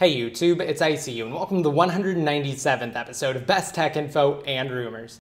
Hey YouTube, it's ICU and welcome to the 197th episode of Best Tech Info and Rumors.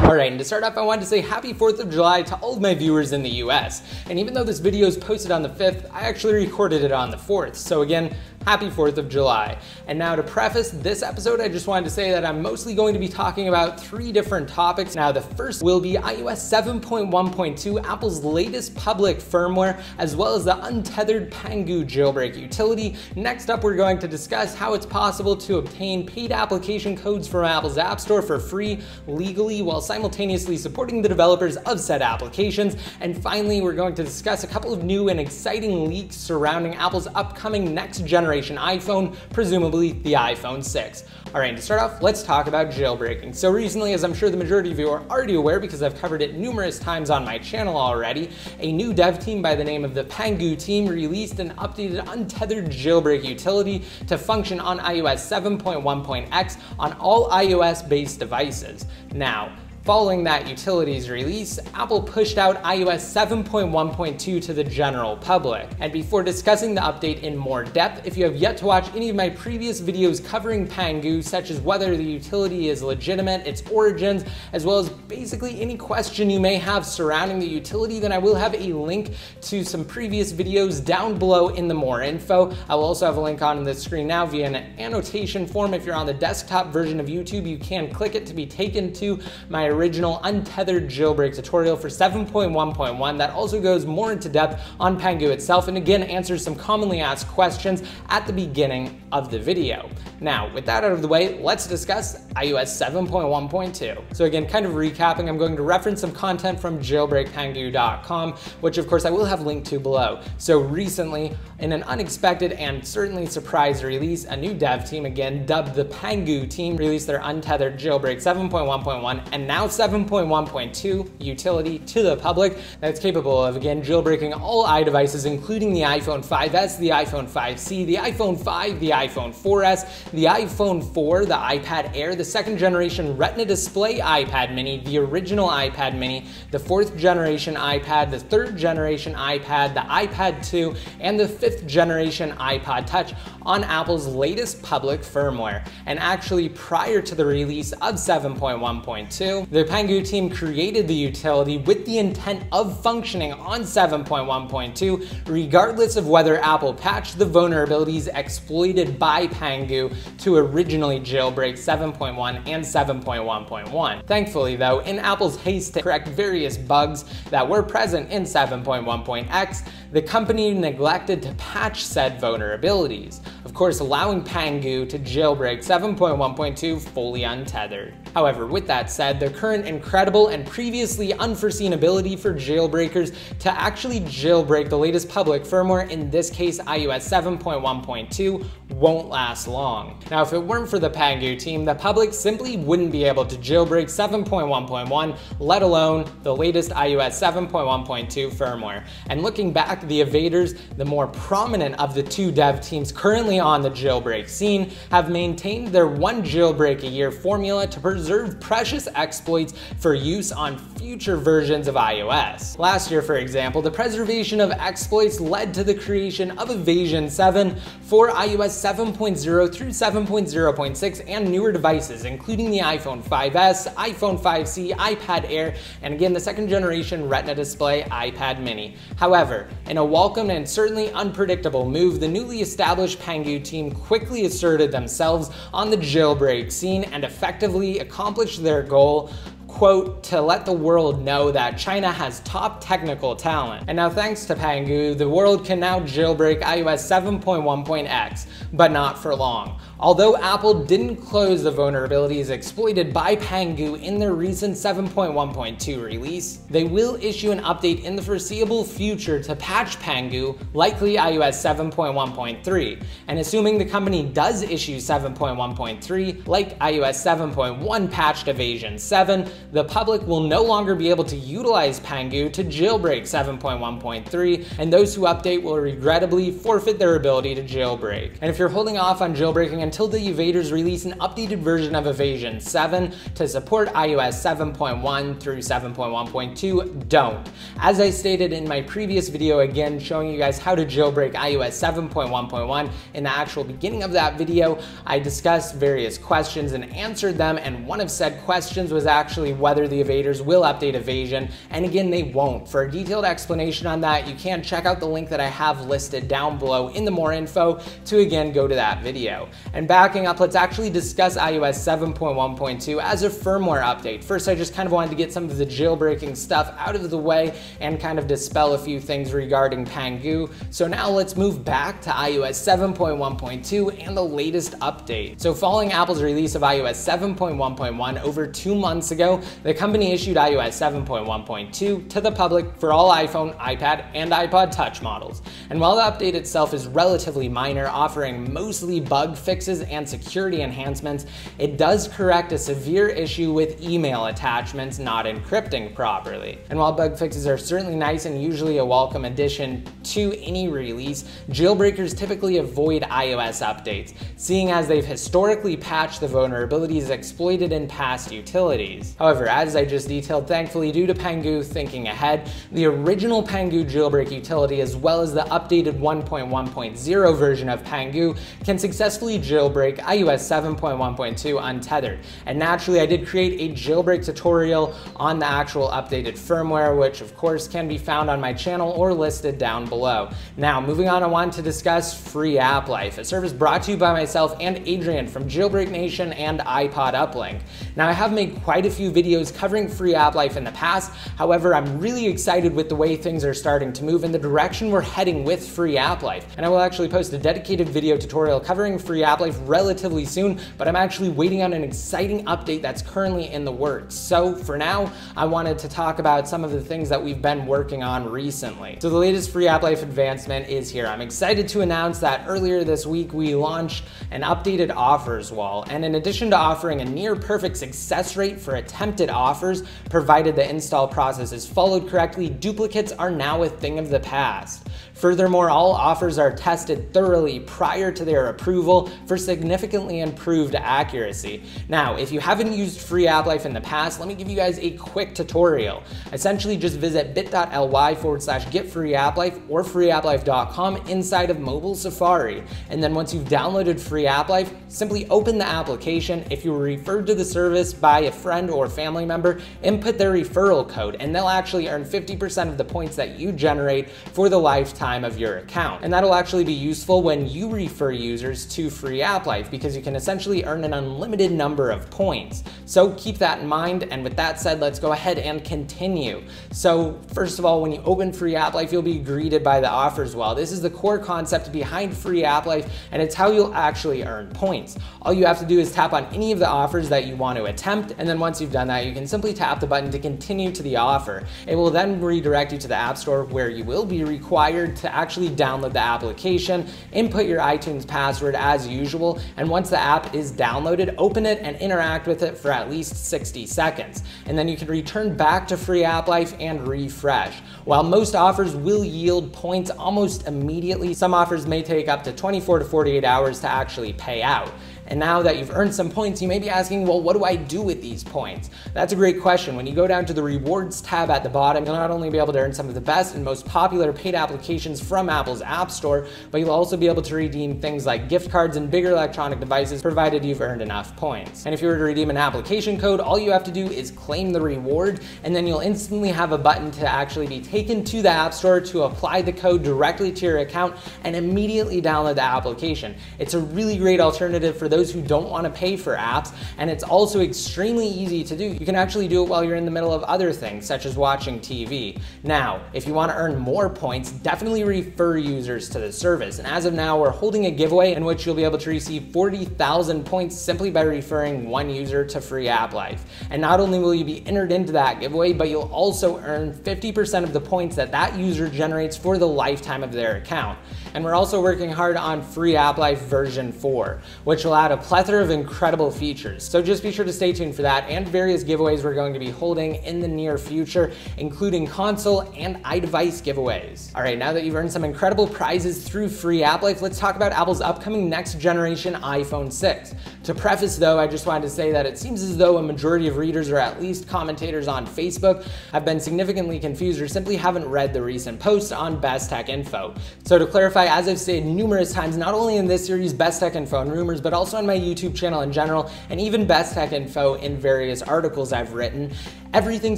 Alright, and to start off I wanted to say happy 4th of July to all of my viewers in the US. And even though this video is posted on the 5th, I actually recorded it on the 4th. So again, happy 4th of July. And now to preface this episode, I just wanted to say that I'm mostly going to be talking about 3 different topics. Now the first will be iOS 7.1.2, Apple's latest public firmware, as well as the Untethered Pangu Jailbreak utility. Next up, we're going to discuss how it's possible to obtain paid application codes from Apple's App Store for free legally while simultaneously supporting the developers of said applications. And finally, we're going to discuss a couple of new and exciting leaks surrounding Apple's upcoming next generation iPhone, presumably the iPhone 6. Alright, to start off, let's talk about jailbreaking. So recently, as I'm sure the majority of you are already aware because I've covered it numerous times on my channel already, a new dev team by the name of the Pangu team released an updated Untethered Jailbreak utility to function on iOS 7.1.x on all iOS-based devices. Now, following that utility's release, Apple pushed out iOS 7.1.2 to the general public. And before discussing the update in more depth, if you have yet to watch any of my previous videos covering Pangu, such as whether the utility is legitimate, its origins, as well as basically any question you may have surrounding the utility, then I will have a link to some previous videos down below in the more info. I will also have a link on the screen now via an annotation form. If you're on the desktop version of YouTube, you can click it to be taken to my original Untethered Jailbreak tutorial for 7.1.1 that also goes more into depth on Pangu itself and again answers some commonly asked questions at the beginning of the video. Now, with that out of the way, let's discuss iOS 7.1.2. So again, kind of recapping, I'm going to reference some content from jailbreakpangu.com, which of course I will have linked to below. So recently, in an unexpected and certainly surprise release, a new dev team, again dubbed the Pangu team, released their Untethered Jailbreak 7.1.1 and now 7.1.2 utility to the public that's capable of, again, jailbreaking all iDevices, including the iPhone 5S, the iPhone 5C, the iPhone 5, the iPhone 4S, the iPhone 4, the iPad Air, the 2nd generation Retina display iPad mini, the original iPad mini, the 4th generation iPad, the 3rd generation iPad, the iPad 2, and the 5th generation iPod Touch on Apple's latest public firmware. And actually, prior to the release of 7.1.2, the Pangu team created the utility with the intent of functioning on 7.1.2 regardless of whether Apple patched the vulnerabilities exploited by Pangu to originally jailbreak 7.1 and 7.1.1. Thankfully though, in Apple's haste to correct various bugs that were present in 7.1.x, the company neglected to patch said vulnerabilities, of course allowing Pangu to jailbreak 7.1.2 fully untethered. However, with that said, the current incredible and previously unforeseen ability for jailbreakers to actually jailbreak the latest public firmware, in this case iOS 7.1.2, won't last long. Now, if it weren't for the Pangu team, the public simply wouldn't be able to jailbreak 7.1.1, let alone the latest iOS 7.1.2 firmware. And looking back, the evaders, the more prominent of the 2 dev teams currently on the jailbreak scene, have maintained their 1 jailbreak a year formula to preserve precious exploits for use on future versions of iOS. Last year, for example, the preservation of exploits led to the creation of Evasion 7 for iOS 7.0 through 7.0.6 and newer devices, including the iPhone 5S, iPhone 5C, iPad Air, and again the 2nd generation Retina display iPad mini. However, in a welcome and certainly unpredictable move, the newly established Pangu team quickly asserted themselves on the jailbreak scene and effectively accomplished their goal, quote, to let the world know that China has top technical talent. And now thanks to Pangu, the world can now jailbreak iOS 7.1.x, but not for long. Although Apple didn't close the vulnerabilities exploited by Pangu in their recent 7.1.2 release, they will issue an update in the foreseeable future to patch Pangu, likely iOS 7.1.3. And assuming the company does issue 7.1.3, like iOS 7.1 patched Evasion 7, the public will no longer be able to utilize Pangu to jailbreak 7.1.3, and those who update will regrettably forfeit their ability to jailbreak. And if you're holding off on jailbreaking until the evaders release an updated version of Evasion 7 to support iOS 7.1 through 7.1.2, don't. As I stated in my previous video, again showing you guys how to jailbreak iOS 7.1.1, in the actual beginning of that video, I discussed various questions and answered them, and one of said questions was actually whether the evaders will update Evasion, and again, they won't. For a detailed explanation on that, you can check out the link that I have listed down below in the more info to again go to that video. And backing up, let's actually discuss iOS 7.1.2 as a firmware update. First, I just kind of wanted to get some of the jailbreaking stuff out of the way and kind of dispel a few things regarding Pangu. So now let's move back to iOS 7.1.2 and the latest update. So following Apple's release of iOS 7.1.1 over 2 months ago, the company issued iOS 7.1.2 to the public for all iPhone, iPad, and iPod Touch models. And while the update itself is relatively minor, offering mostly bug fixes and security enhancements, it does correct a severe issue with email attachments not encrypting properly. And while bug fixes are certainly nice and usually a welcome addition to any release, jailbreakers typically avoid iOS updates, seeing as they've historically patched the vulnerabilities exploited in past utilities. However, as I just detailed, thankfully due to Pangu thinking ahead, the original Pangu jailbreak utility as well as the updated 1.1.0 version of Pangu can successfully jailbreak iOS 7.1.2 untethered. And naturally, I did create a jailbreak tutorial on the actual updated firmware, which of course can be found on my channel or listed down below. Now, moving on, I want to discuss Free App Life, a service brought to you by myself and Adrian from Jailbreak Nation and iPod Uplink. Now, I have made quite a few videos covering Free App Life in the past. However, I'm really excited with the way things are starting to move in the direction we're heading with Free App Life. And I will actually post a dedicated video tutorial covering Free App Life relatively soon, but I'm actually waiting on an exciting update that's currently in the works. So for now, I wanted to talk about some of the things that we've been working on recently. So the latest Free App Life advancement is here. I'm excited to announce that earlier this week, we launched an updated offers wall. And in addition to offering a near perfect success rate for attempted offers, provided the install process is followed correctly, duplicates are now a thing of the past. Furthermore, all offers are tested thoroughly prior to their approval for significantly improved accuracy. Now, if you haven't used Free App Life in the past, let me give you guys a quick tutorial. Essentially, just visit bit.ly/getfreeapplife or freeapplife.com inside of mobile Safari. And then once you've downloaded Free App Life, simply open the application. If you were referred to the service by a friend or family member, input their referral code, and they'll actually earn 50% of the points that you generate for the lifetime of your account. And that'll actually be useful when you refer users to Free App Life, because you can essentially earn an unlimited number of points. So keep that in mind, and with that said, let's go ahead and continue. So first of all, when you open Free App Life, you'll be greeted by the offers wall. This is the core concept behind Free App Life, and it's how you'll actually earn points. All you have to do is tap on any of the offers that you want to attempt, and then once you've done that, you can simply tap the button to continue to the offer. It will then redirect you to the App Store, where you will be required to actually download the application, input your iTunes password as usual, and once the app is downloaded, open it and interact with it for at least 60 seconds. And then you can return back to Free App Life and refresh. While most offers will yield points almost immediately, some offers may take up to 24 to 48 hours to actually pay out. And now that you've earned some points, you may be asking, well, what do I do with these points? That's a great question. When you go down to the rewards tab at the bottom, you'll not only be able to earn some of the best and most popular paid applications from Apple's App Store, but you'll also be able to redeem things like gift cards and bigger electronic devices, provided you've earned enough points. And if you were to redeem an application code, all you have to do is claim the reward, and then you'll instantly have a button to actually be taken to the App Store to apply the code directly to your account and immediately download the application. It's a really great alternative for those who don't want to pay for apps, and it's also extremely easy to do. You can actually do it while you're in the middle of other things, such as watching TV. Now, if you want to earn more points, definitely refer users to the service. And as of now, we're holding a giveaway in which you'll be able to receive 40,000 points simply by referring one user to Free App Life. And not only will you be entered into that giveaway, but you'll also earn 50% of the points that that user generates for the lifetime of their account. And we're also working hard on Free App Life version 4, which will add a plethora of incredible features. So just be sure to stay tuned for that and various giveaways we're going to be holding in the near future, including console and iDevice giveaways. All right, now that you've earned some incredible prizes through free applife, let's talk about Apple's upcoming next generation iPhone 6. To preface though, I just wanted to say that it seems as though a majority of readers, or at least commentators on Facebook, have been significantly confused or simply haven't read the recent posts on BestTechInfo. So to clarify, as I've said numerous times, not only in this series, BestTechInfo and Rumors, but also on my YouTube channel in general, and even BestTechInfo in various articles I've written, everything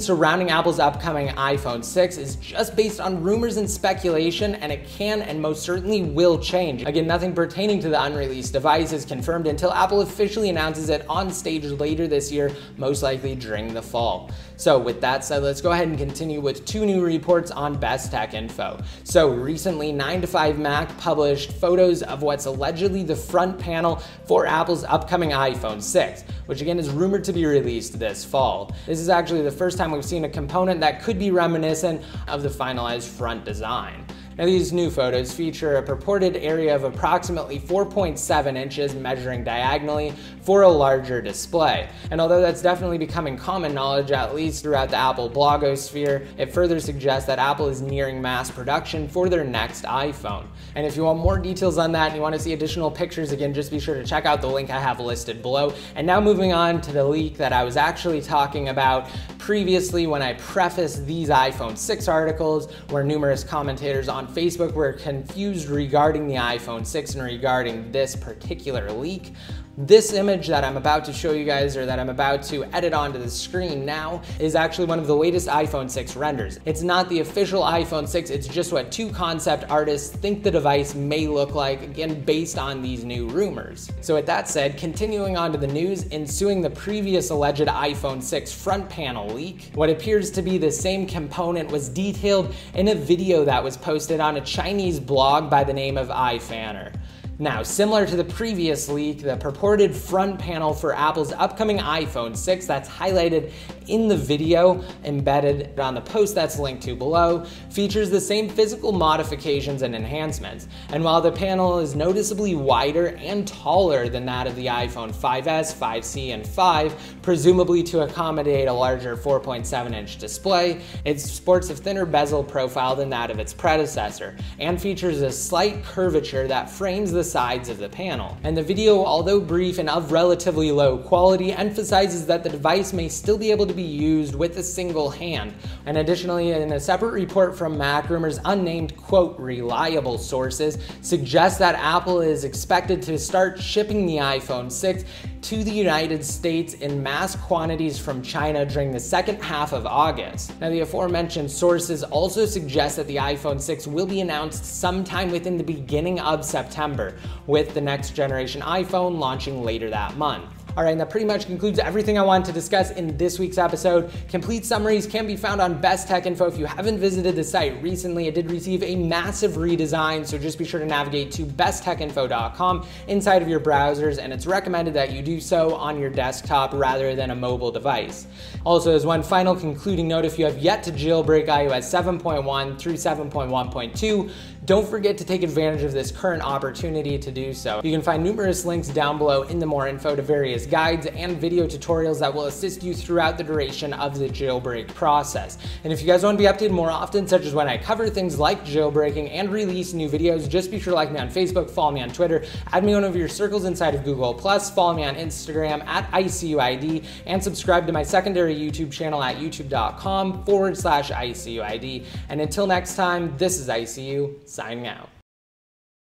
surrounding Apple's upcoming iPhone 6 is just based on rumors and speculation, and it can and most certainly will change. Again, nothing pertaining to the unreleased device is confirmed until Apple officially announces it on stage later this year, most likely during the fall. So with that said, let's go ahead and continue with two new reports on BestTechInfo. So recently, 9to5Mac published photos of what's allegedly the front panel for Apple's upcoming iPhone 6, which again is rumored to be released this fall. This is actually the first time we've seen a component that could be reminiscent of the finalized front design. Now, these new photos feature a purported area of approximately 4.7 inches measuring diagonally for a larger display. And although that's definitely becoming common knowledge, at least throughout the Apple blogosphere, it further suggests that Apple is nearing mass production for their next iPhone. And if you want more details on that and you want to see additional pictures, again, just be sure to check out the link I have listed below. And now moving on to the leak that I was actually talking about previously when I prefaced these iPhone 6 articles, where numerous commentators on Facebook were confused regarding the iPhone 6 and regarding this particular leak. This image that I'm about to show you guys, or that I'm about to edit onto the screen now, is actually one of the latest iPhone 6 renders. It's not the official iPhone 6, it's just what two concept artists think the device may look like, again, based on these new rumors. So with that said, continuing on to the news, ensuing the previous alleged iPhone 6 front panel leak, what appears to be the same component was detailed in a video that was posted on a Chinese blog by the name of iFanner. Now, similar to the previous leak, the purported front panel for Apple's upcoming iPhone 6 that's highlighted in the video embedded on the post that's linked to below features the same physical modifications and enhancements. And while the panel is noticeably wider and taller than that of the iPhone 5S, 5C, and 5, presumably to accommodate a larger 4.7-inch display, it sports a thinner bezel profile than that of its predecessor, and features a slight curvature that frames the sides of the panel. And the video, although brief and of relatively low quality, emphasizes that the device may still be able to be used with a single hand. And additionally, in a separate report from Mac Rumors, unnamed, quote, reliable sources suggest that Apple is expected to start shipping the iPhone 6 to the United States in mass quantities from China during the second half of August. Now, the aforementioned sources also suggest that the iPhone 6 will be announced sometime within the beginning of September, with the next generation iPhone launching later that month. All right, and that pretty much concludes everything I wanted to discuss in this week's episode. Complete summaries can be found on BestTechInfo. If you haven't visited the site recently, it did receive a massive redesign, so just be sure to navigate to besttechinfo.com inside of your browsers, and it's recommended that you do so on your desktop rather than a mobile device. Also, as one final concluding note, if you have yet to jailbreak iOS 7.1 through 7.1.2, don't forget to take advantage of this current opportunity to do so. You can find numerous links down below in the more info to various guides and video tutorials that will assist you throughout the duration of the jailbreak process. And if you guys want to be updated more often, such as when I cover things like jailbreaking and release new videos, just be sure to like me on Facebook, follow me on Twitter, add me on one of your circles inside of Google+, follow me on Instagram at ICUID, and subscribe to my secondary YouTube channel at youtube.com/ICUID. And until next time, this is ICU, signing out.